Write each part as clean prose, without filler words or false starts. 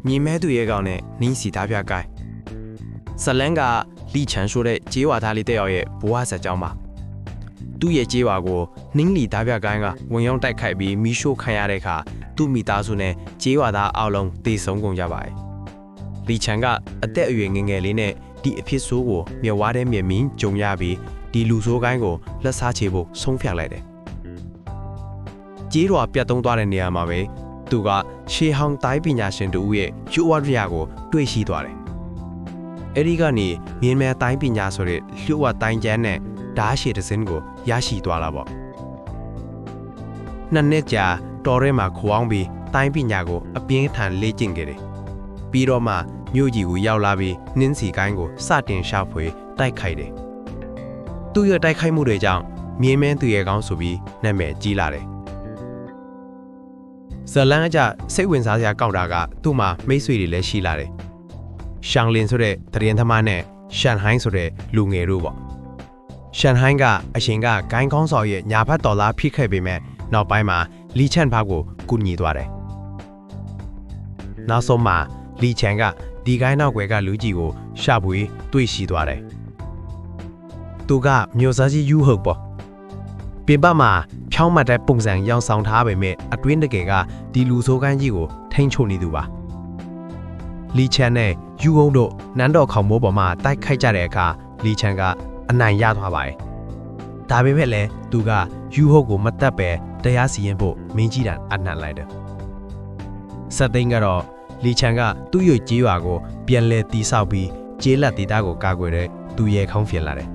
ညီမဲသူရဲ့ကောင်နဲ့နင်းစီသားပြကိုင်းဇလန်းကလီချန်ဆိုတဲ့ကြေးဝါသားလေးတစ်ယောက်ရဲ့ဘဝဆက်ကြောင်းပါသူ့ရဲ့ကြေးဝါကိုနင်းလီသားပြကိုင်းကဝင်ရောက်တိုက်ခိုက်ပြီးမီးရှို့ခံရတဲ့အခါသူ့မိသားစုနဲ့ကြေးဝါသားအောက်လုံးတေဆုံးကုန်ကြပါတယ်လီချန်ကအသက်အရွယ်ငယ်ငယ်လေးနဲ့ဒီအဖြစ်ဆိုးကိုမြဝါးတဲ့မြင်မင်းကြုံရပြီးဒီလူဆိုးကိုင်းကိုလက်စားချေဖို့ဆုံးဖြတ်လိုက်တယ်ကြေးရွာပြတ်သုံးသွားတဲ့နေရာမှာပဲသူကရှေးဟောင်းတိုင်းပညာရှင်တို့ရဲ့ယူဝါဒရာကိုတွေ့ရှိသွားတယ်။အဲဒီကနေမြန်မာတိုင်းပညာဆိုတဲ့လျှို့ဝှက်တိုင်းကျမ်းနဲ့ဓာတ်ရှည်တစ်စင်းကိုရရှိသွားတာပေါ့။နှစ်ကြာတော်ရဲမှာခွောင်းပြီးတိုင်းပညာကိုအပြင်းထန်လေ့ကျင့်ခဲ့တယ်။ပြီးတော့မှမြို့ကြီးကိုရောက်လာပြီးနင်းစီကိုင်းကိုစတင်ရှာဖွေတိုက်ခိုက်တယ်။သူ့ရဲ့တိုက်ခိုက်မှုတွေကြောင့်မြန်မာသူရဲကောင်းဆိုပြီးနာမည်ကြီးလာတယ်။ဇလန်းအကြစိတ်ဝင်စားစရာကောက်တာကသူ့မှာမိတ်ဆွေတွေလည်းရှိလာတယ်။ရှန်လင်ဆိုတဲ့သတင်းသမားနဲ့ရှန်ဟိုင်းဆိုတဲ့လူငယ်တို့ပေါ့။ရှန်ဟိုင်းကအရှင်ကဂိုင်းကောင်းဆောင်ရဲ့ညာဘက်တော်သားဖိခဲ့ပေမဲ့နောက်ပိုင်းမှာလီချန်ဖာကိုကူညီသွားတယ်။နောက်ဆုံးမှာလီချန်ကဒီဂိုင်းနောက်ွယ်ကလူကြီးကိုရှာဖွေတွေ့ရှိသွားတယ်။သူကမျိုးစားကြီးယူဟုတ်ပေါ့။ပြင်ပမှာဖြောင်းမှတ်တဲ့ပုံစံရောင်ဆောင်ထားပေမဲ့အတွင်းတကယ်ကဒီလူဆိုးကိုင်းကြီးကိုထိန်းချုပ်နေသူပါလီချန်နဲ့ယူဟုံတို့နန်းတော်ခေါင်မိုးပေါ်မှာတိုက်ခိုက်ကြတဲ့အခါလီချန်ကအနိုင်ရသွားပါတယ်ဒါပေမဲ့လည်းသူကယူဟုတ်ကိုမတက်ပဲတရားစီရင်ဖို့မင်းကြီးတန်အနှံ့လိုက်တယ်ဆက်သိန်းကတော့လီချန်ကသူ့ရဲ့ကြေးရွာကိုပြန်လဲတီးဆောက်ပြီးကျေးလက်ဒေသကိုကာကွယ်တဲ့သူရဲခေါင်းဖြစ်လာတယ်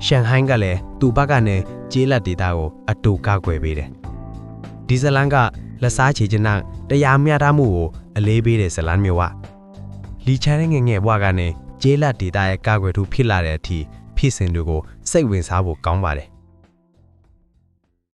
ရှန်ဟိုင်းကလည်းသူ့ဘက်ကနေကျေးလက်ဒေတာကိုအတူကာကွယ်ပေးတယ်။ဒီဇလန်ကလက်စားချေချင်တဲ့တရားမျှတမှုကိုအလေးပေးတဲ့ဇလန်မျိုးကလီချန်ရဲ့ငငယ်ဘွားကနေကျေးလက်ဒေတာရဲ့ကာကွယ်သူဖြစ်လာတဲ့အထိဖြစ်စဉ်တွေကိုစိတ်ဝင်စားဖို့ကောင်းပါတယ်။